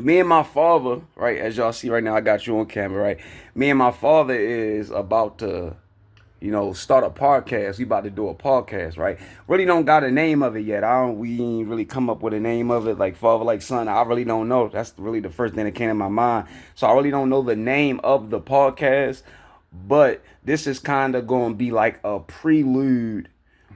me and my father, right, as y'all see right now, I got you on camera, right? Me and my father is about to, start a podcast. We about to do a podcast, right? Really don't got a name of it yet. We ain't really come up with a name of it, like father, like son. I really don't know. That's really the first thing that came to my mind. So I really don't know the name of the podcast, but this is kind of going to be like a prelude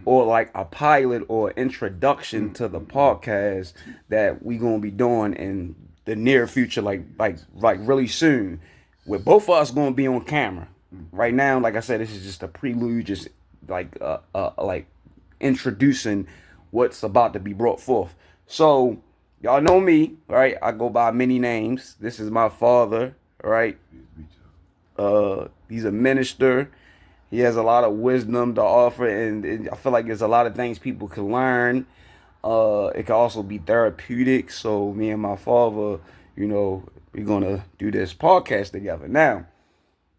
or like a pilot or introduction to the podcast that we gonna be doing in the near future, like really soon. With both of us gonna be on camera. Right now, like I said, this is just a prelude, just like introducing what's about to be brought forth. So y'all know me, right? I go by many names. This is my father, right? He's a minister. He has a lot of wisdom to offer, and I feel like there's a lot of things people can learn. It can also be therapeutic. So me and my father, we're gonna do this podcast together. Now,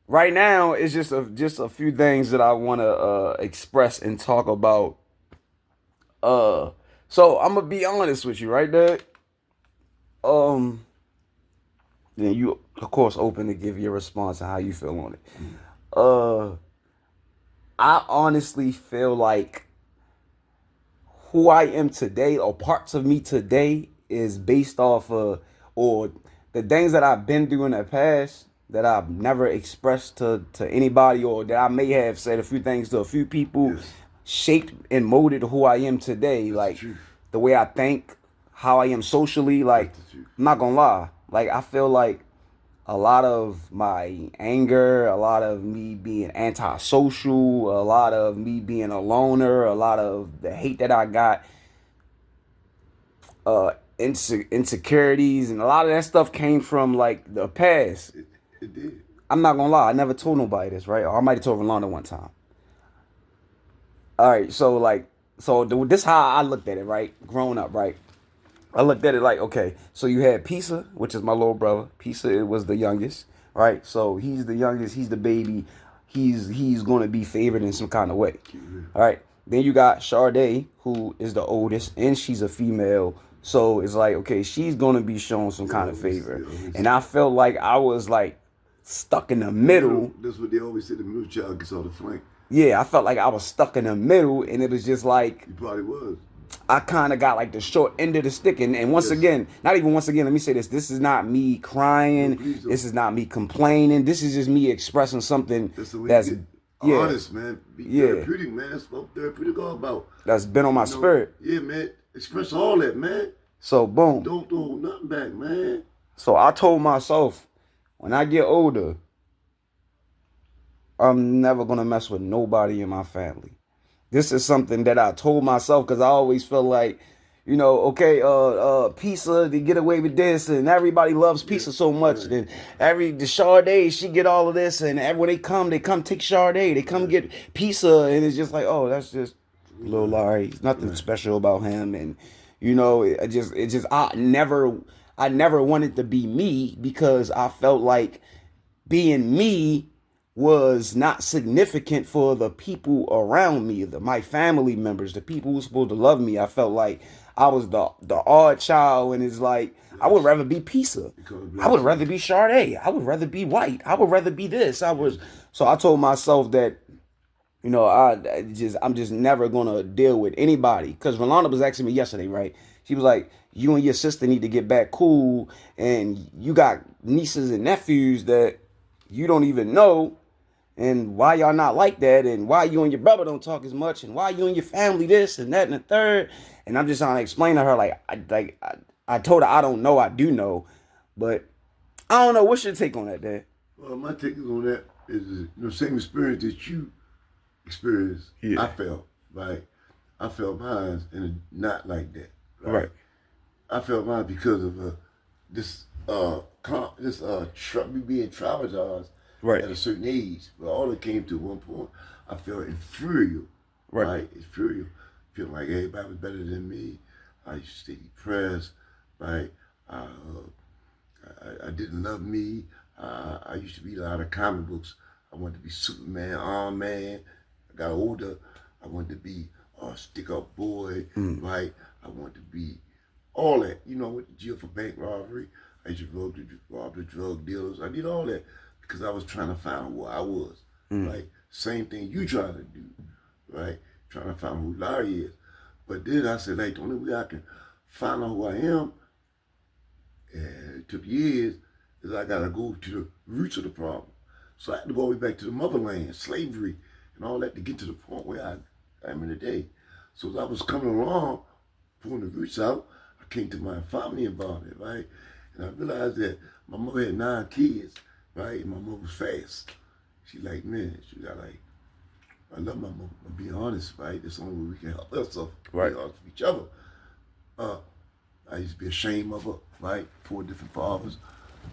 right now, it's just a few things that I want to express and talk about. So I'm gonna be honest with you, right, Doug? Um, then you, of course, open to give your response and how you feel on it. Uh, I honestly feel like who I am today or parts of me today is based off of or the things that I've been through in the past that I've never expressed to anybody or that I may have said a few things to a few people shaped and molded who I am today. Like the way I think, how I am socially, like I'm not gonna lie. Like I feel like a lot of my anger, a lot of me being antisocial, a lot of me being a loner, a lot of the hate that I got, insecurities, and a lot of that stuff came from like the past. It did. I'm not gonna lie, I never told nobody this, right? Or I might have told Rolanda one time. All right, this how I looked at it, right? Growing up, right? I looked at it like, okay, so you had Pisa, which is my little brother. Pisa was the youngest, right? So he's the youngest, he's the baby. He's gonna be favored in some kind of way. All right. Then you got Sade, who is the oldest, and she's a female. So it's like, okay, she's gonna be shown some kind of favor. And I felt like I was like stuck in the middle. That's what they always say, the middle child gets all the flank. Yeah, I felt like I was stuck in the middle, and it was just like You probably was. I kind of got like the short end of the stick. And once again, not even once again, let me say this. This is not me crying. No, this is not me complaining. This is just me expressing something that's honest, man. Be therapeutic, man. That's what therapeutic all about. That's been on my spirit. Yeah, man. Express all that, man. So, boom. Don't hold nothing back, man. So I told myself, when I get older, I'm never going to mess with nobody in my family. This is something that I told myself because I always feel like, okay, Pizza, they get away with this, and everybody loves Pizza so much. Then the Sade, she get all of this, and when they come take Sade, they come get Pizza, and it's just like, oh, that's just little Larry. There's nothing special about him, and I never wanted to be me because I felt like being me was not significant for the people around me, my family members, the people who were supposed to love me. I felt like I was the odd child, and it's like I would rather be Pizza. I would rather be Sade. I would rather be white. I would rather be this. So I told myself that I'm just never gonna deal with anybody. Because Rolanda was asking me yesterday, right? She was like, "You and your sister need to get back cool, and you got nieces and nephews that you don't even know." And why y'all not like that, and why you and your brother don't talk as much, and why you and your family this and that and the third. And I'm just trying to explain to her, I told her I don't know, I do know, but I don't know. What's your take on that, Dad? Well, my take on that is the same experience that you experienced. Yeah. I felt, right? I felt mine and not like that. Right. I felt mine because of me being traumatized. Right. At a certain age, but all it came to one point, I felt inferior. Right. Inferior. Feeling like everybody was better than me. I used to stay depressed. Right. I didn't love me. I used to read a lot of comic books. I wanted to be Superman, Iron Man. I got older. I wanted to be a stick-up boy. Right. I wanted to be all that. Went to jail for bank robbery. I used to rob the drug dealers. I did all that because I was trying to find who I was. Right? Same thing you trying to do. Right? Trying to find who Larry is. But then I said, like, the only way I can find out who I am, and it took years, is I got to go to the roots of the problem. So I had to go all the way back to the motherland, slavery, and all that to get to the point where I am in today. So as I was coming along, pulling the roots out, I came to my family about it, right? And I realized that my mother had 9 kids, right? And my mother was fast. She like, man, she got like, I love my mother, but be honest, right? That's the only way we can help ourselves, right. Be honest with each other. I used to be ashamed of her, right? 4 different fathers,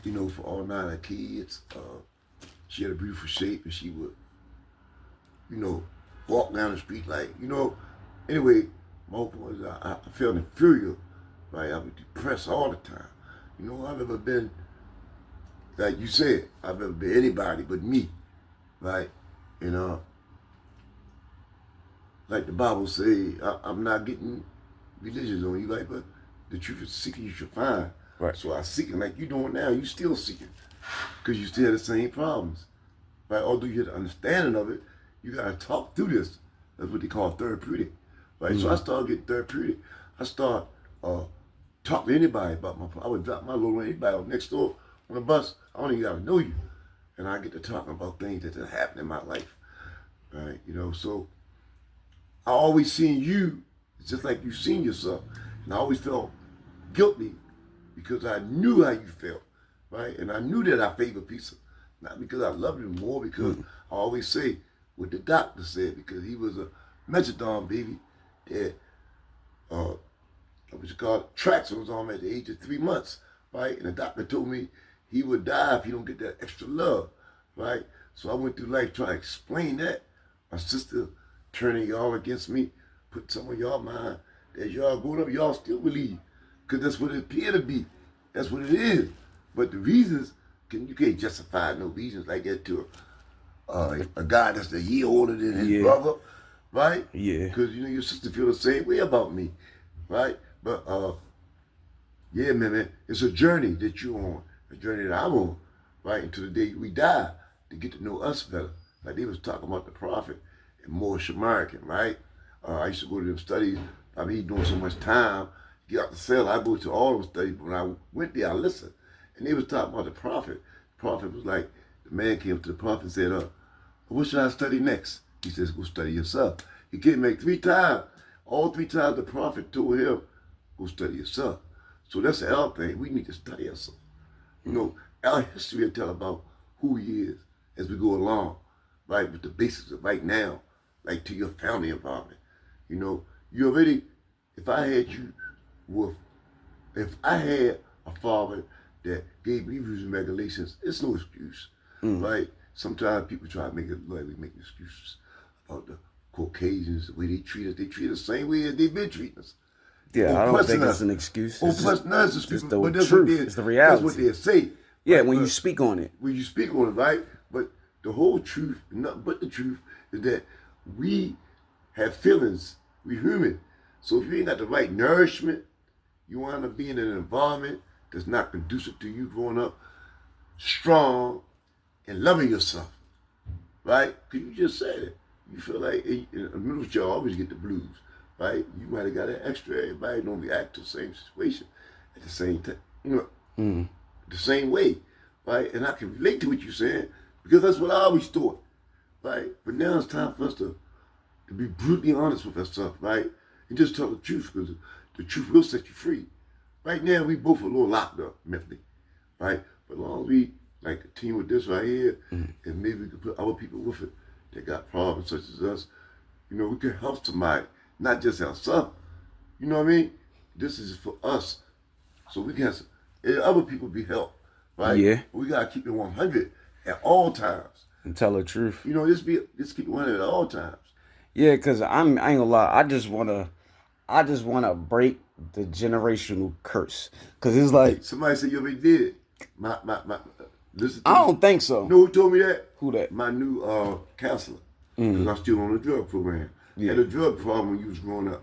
you know, for all 9 of her kids. She had a beautiful shape, and she would, you know, walk down the street like, you know. Anyway, my whole point is I felt inferior, right? I was depressed all the time. You know, I've ever been, like you said, I've ever been anybody but me, right? You know, like the Bible say, I'm not getting religious on you, right? But the truth is seeking you should find. Right. So I seeking like you doing now, you still seeking. Because you still have the same problems. Right? Although you have the understanding of it, you gotta talk through this. That's what they call therapeutic. Right? So I started getting therapeutic. I start talking to anybody about my problem. I would drop my little anybody on next door on the bus. I don't even gotta know you. And I get to talking about things that happened in my life. Right? You know, so I always seen you just like you seen yourself. And I always felt guilty because I knew how you felt, right? And I knew that I favored pizza. Not because I loved him, more because I always say what the doctor said, because he was a methadone baby that, what you call it, Traxon was on him at the age of 3 months, right? And the doctor told me he would die if he don't get that extra love, right? So I went through life trying to explain that. My sister turning y'all against me, put some of y'all mind that y'all growing up, y'all still believe. Because that's what it appear to be. That's what it is. But the reasons, you can't justify no reasons like that to a guy that's a year older than his brother, right? Yeah. Because, you know, your sister feel the same way about me, right? But, yeah, man, it's a journey that you're on, a journey that I'm on, right? Until the day we die, to get to know us better. Like they was talking about the prophet and Moorish American, right? I used to go to them studies. I mean, he doing so much time. Get out the cell, I go to all those studies. But when I went there, I listened. And they was talking about the prophet. The prophet was like, the man came to the prophet and said, what should I study next? He says, go study yourself. He came back 3 times. All 3 times the prophet told him, go study yourself. So that's our thing. We need to study ourselves. You know, our history will tell about who he is as we go along, right? With the basics of right now, like to your family involvement. You know, you already, if I had a father that gave me rules and regulations, it's no excuse, right? Sometimes people try to make it like we make excuses about the Caucasians, the way they treat us. They treat us the same way as they've been treating us. Yeah, I don't think it's an excuse. It's plus, no, it's just the truth. It's the reality. That's what they say. Yeah, right? When you speak on it. When you speak on it, right? But the whole truth, nothing but the truth, is that we have feelings. We're human. So if you ain't got the right nourishment, you wind up being in an environment that's not conducive to you growing up strong and loving yourself, right? Because you just said it. You feel like in the middle of you always get the blues, right? You might have got an extra. Everybody don't react to the same situation at the same time, you know, the same way, right? And I can relate to what you're saying because that's what I always thought, right? But now it's time for us to be brutally honest with ourselves, right? And just tell the truth, because the truth will set you free. Right now, we both a little locked up mentally, right? But as long as we like a team with this right here, and maybe we could put other people with it that got problems such as us, you know, we can help somebody, not just ourselves. You know what I mean? This is for us, so we can have other people be helped, right? Yeah. But we gotta keep it 100 at all times And tell the truth. You know, just keep it 100 at all times. Yeah, cause I ain't gonna lie. I just wanna break the generational curse. Cause it's like Somebody said you already did it. Listen to I me. don't think so. You know who told me that? Who that? My new counselor. Because I'm still on the drug program. Yeah. Had a drug problem when you was growing up.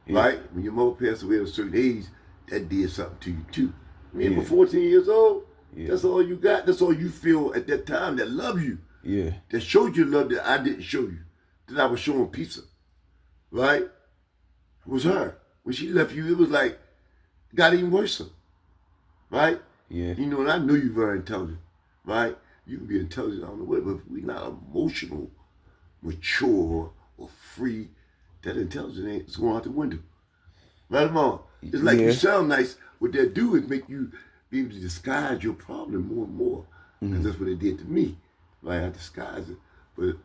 Right? When your mother passed away at a certain age, that did something to you too. Remember, 14 years old. That's all you got. That's all you feel at that time that love you. Yeah. That showed you love that I didn't show you. That I was showing pizza. Right? It was her. When she left you, it was like, got even worse. Right? Yeah. You know, and I know you're very intelligent. Right? You can be intelligent on the way, but if we're not emotional, mature, or free, that intelligence ain't going out the window. Right, Mom? It's like you sound nice. What they do is make you be able to disguise your problem more and more. Because that's what they did to me. Right? I disguise it. But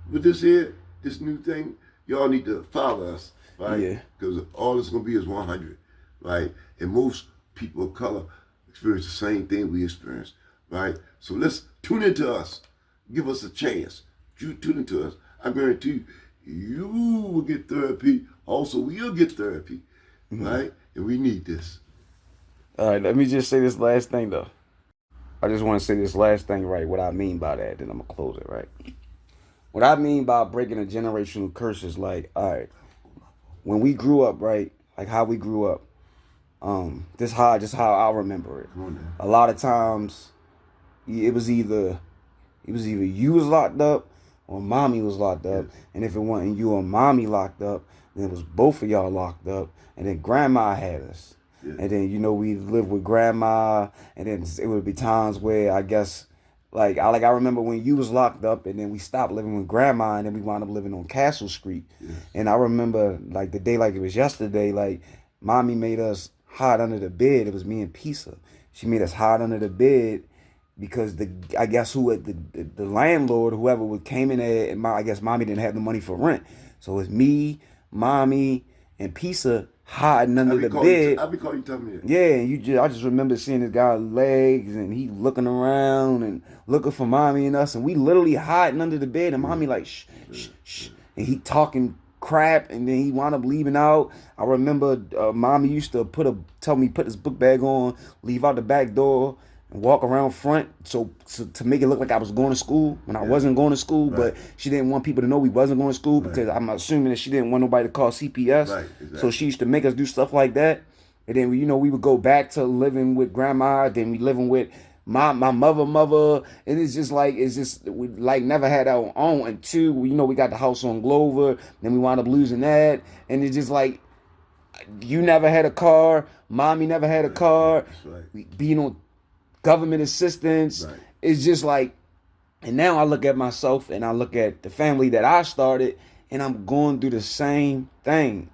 with this here, this new thing, y'all need to follow us. Right? Yeah. Because all it's going to be is 100. Right? And most people of color experience the same thing we experience. Right? So let's tune into us. Give us a chance. You tune into us. I guarantee you will get therapy. Also, we'll get therapy. Right? And we need this. All right, let me just say this last thing, though. I just want to say this last thing, right? What I mean by that, then I'm going to close it, right? What I mean by breaking a generational curse is like, all right, when we grew up, right? Like how we grew up, just how I remember it. A lot of times, it was either you was locked up or mommy was locked up. And if it wasn't you or mommy locked up, then it was both of y'all locked up. And then grandma had us. And then, you know, we lived with grandma. And then it would be times where I guess, like I remember when you was locked up and then we stopped living with grandma and then we wound up living on Castle Street. And I remember like the day like it was yesterday, like mommy made us hide under the bed. It was me and Pisa. She made us hide under the bed because the landlord, whoever came in there, and I guess mommy didn't have the money for rent. So it's me, mommy, and Pisa hiding under the bed. I'll be calling you, tell me that. Yeah, and I just remember seeing this guy's legs and he looking around and looking for mommy and us, and we literally hiding under the bed, and mommy like shh, shh, shh, and he talking crap, and then he wound up leaving out. I remember mommy used to tell me put this book bag on, leave out the back door, and walk around front so to make it look like I was going to school when I wasn't going to school. But she didn't want people to know we wasn't going to school because I'm assuming that she didn't want nobody to call CPS. Exactly. So she used to make us do stuff like that. And then we would go back to living with grandma. Then we living with my mother. And we like never had our own until we got the house on Glover. Then we wound up losing that. And it's just like you never had a car. Mommy never had a car. We being on government assistance. It's just like, and now I look at myself and I look at the family that I started, and I'm going through the same thing.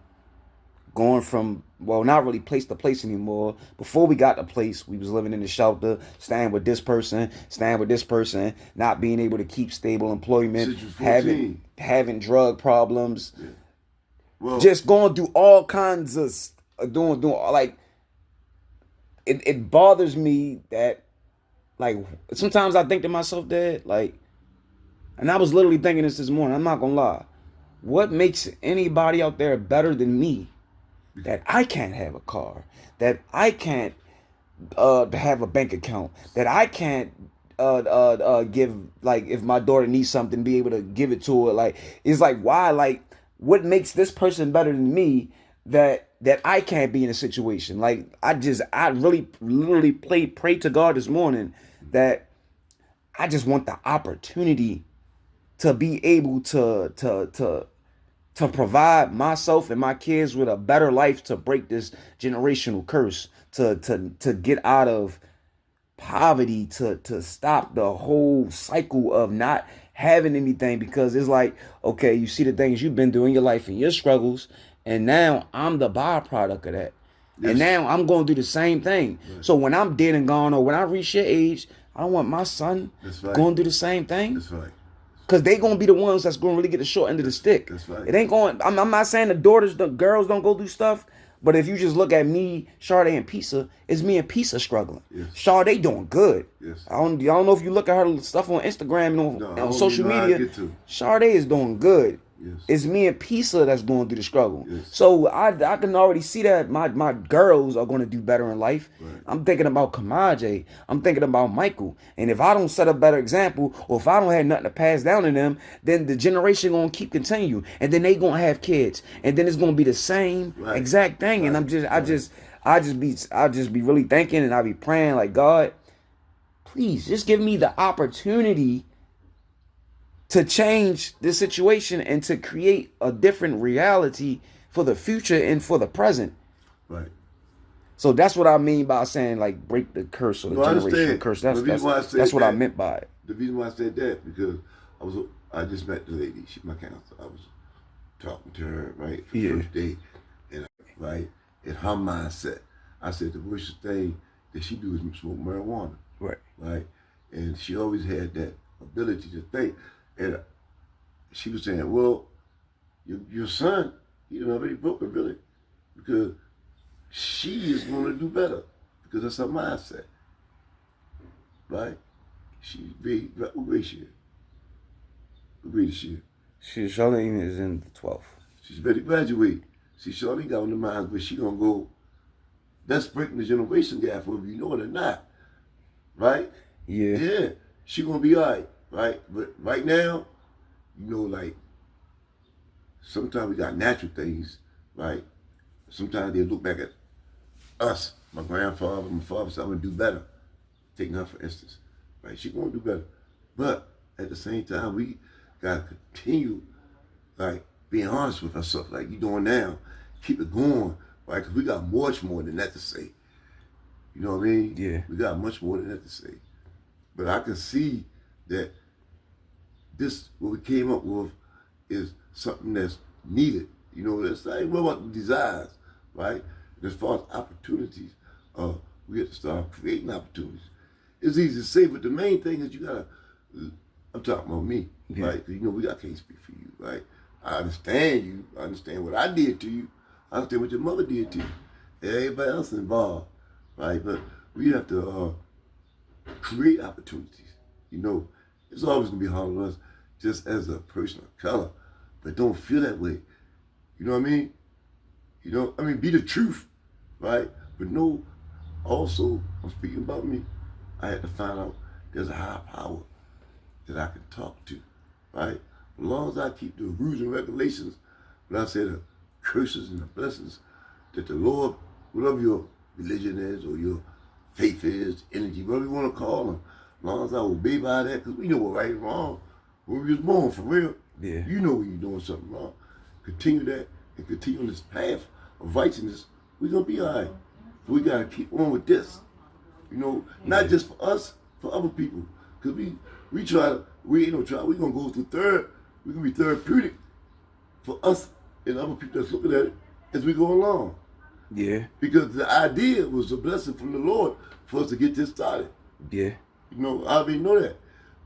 Going from, well, not really place to place anymore. Before we got the place, we was living in the shelter, staying with this person, not being able to keep stable employment, having drug problems, just going through all kinds of doing like. It bothers me that, like, sometimes I think to myself that, like, and I was literally thinking this morning, I'm not gonna lie. What makes anybody out there better than me that I can't have a car, that I can't have a bank account, that I can't give, like, if my daughter needs something, be able to give it to her? Like, it's like, why? Like, what makes this person better than me that I can't be in a situation? Like, I really literally prayed to God this morning that I just want the opportunity to be able to provide myself and my kids with a better life, to break this generational curse, to get out of poverty, to stop the whole cycle of not having anything. Because it's like, okay, you see the things you've been doing in your life and your struggles, and now I'm the byproduct of that. And now I'm going to do the same thing. So when I'm dead and gone, or when I reach your age, I don't want my son going to do the same thing. That's right. Because they going to be the ones that's going to really get the short end of the stick. That's right. It ain't going, I'm not saying the girls don't go do stuff, but if you just look at me, Sade, and Pisa, it's me and Pisa struggling. Sade doing good. I don't know if you look at her stuff on Instagram and on social media. Sade is doing good. It's me and Pisa that's going through the struggle. So I can already see that my girls are going to do better in life. I'm thinking about Kamaje. I'm thinking about Michael. And if I don't set a better example, or if I don't have nothing to pass down to them, then the generation going to keep continue. And then they going to have kids. And then it's going to be the same exact thing. And I just be really thinking, and I be praying like, God, please just give me the opportunity to change this situation and to create a different reality for the future and for the present. Right. So that's what I mean by saying like break the curse or the generational curse. That's what I meant by it. The reason why I said that because I just met the lady. She's my counselor. I was talking to her right for the first day, and right in her mindset, I said the worst thing that she do is smoke marijuana. Right. Right, and she always had that ability to think, and she was saying, well, your son, he done already broke it really, because she is going to do better because that's her mindset, right? She very what grade she is? What grade is she? Charlene is in the 12th. She's ready to graduate. See, Charlene got on the mind where she gonna go. That's breaking the generation gap, whether you know it or not, right? Yeah. Yeah, she gonna be all right? But right now, you know, like sometimes we got natural things, right? Sometimes they look back at us, my grandfather, my father said, I'm gonna do better. Taking her for instance, right? She gonna do better. But at the same time, we gotta continue like being honest with ourselves, like you doing now. Keep it going, right? Because we got much more than that to say. You know what I mean? Yeah. We got much more than that to say. But I can see that this, what we came up with, is something that's needed. You know, it's not even about the desires, right? And as far as opportunities, we have to start creating opportunities. It's easy to say, but the main thing is you gotta. I'm talking about me, right? Because you know I can't speak for you, right? I understand you. I understand what I did to you. I understand what your mother did to you. And everybody else involved, right? But we have to create opportunities. You know, it's always gonna be hard on us, just as a person of color, but don't feel that way. You know what I mean? You know, I mean, be the truth, right? But no, also, I'm speaking about me. I had to find out there's a higher power that I can talk to, right? As long as I keep the rules and regulations, when I say the curses and the blessings, that the Lord, whatever your religion is or your faith is, energy, whatever you want to call them, as long as I obey by that, because we know what right and wrong. When we was born, for real, you know when you're doing something wrong. Continue that and continue on this path of righteousness, we're going to be all right. So we got to keep on with this. You know, not just for us, for other people. Because we try to, we ain't no try, we're going to go through we're going to be therapeutic for us and other people that's looking at it as we go along. Yeah. Because the idea was a blessing from the Lord for us to get this started. Yeah. You know, I already know that,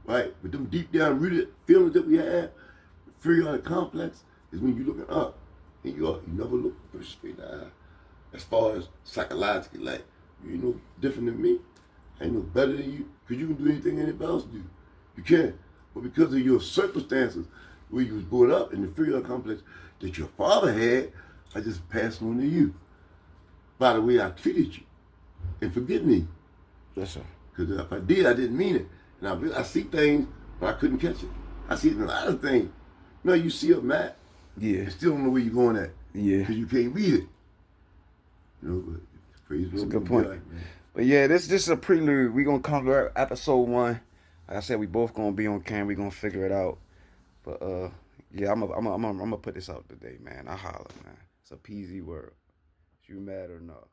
right? But them deep down rooted feelings that we have, the inferiority complex, is when you're looking up and you never look straight in the eye. As far as psychologically, like, you know different than me, I ain't no better than you, because you can do anything anybody else do. You can. But because of your circumstances, where you was brought up in the inferiority complex that your father had, I just passed on to you. By the way I treated you. And forgive me. Yes, sir. Because if I did, I didn't mean it. And I see things, but I couldn't catch it. I see a lot of things. You know, you see a map, Yeah. you still don't know where you're going at. Yeah. Because you can't read it. You know, but praise the Lord. That's a good point. But yeah, this is a prelude. We're going to cover episode 1. Like I said, we both going to be on camera. We're going to figure it out. But yeah, I'm gonna put this out today, man. I holler, man. It's a PZ world. You mad or not?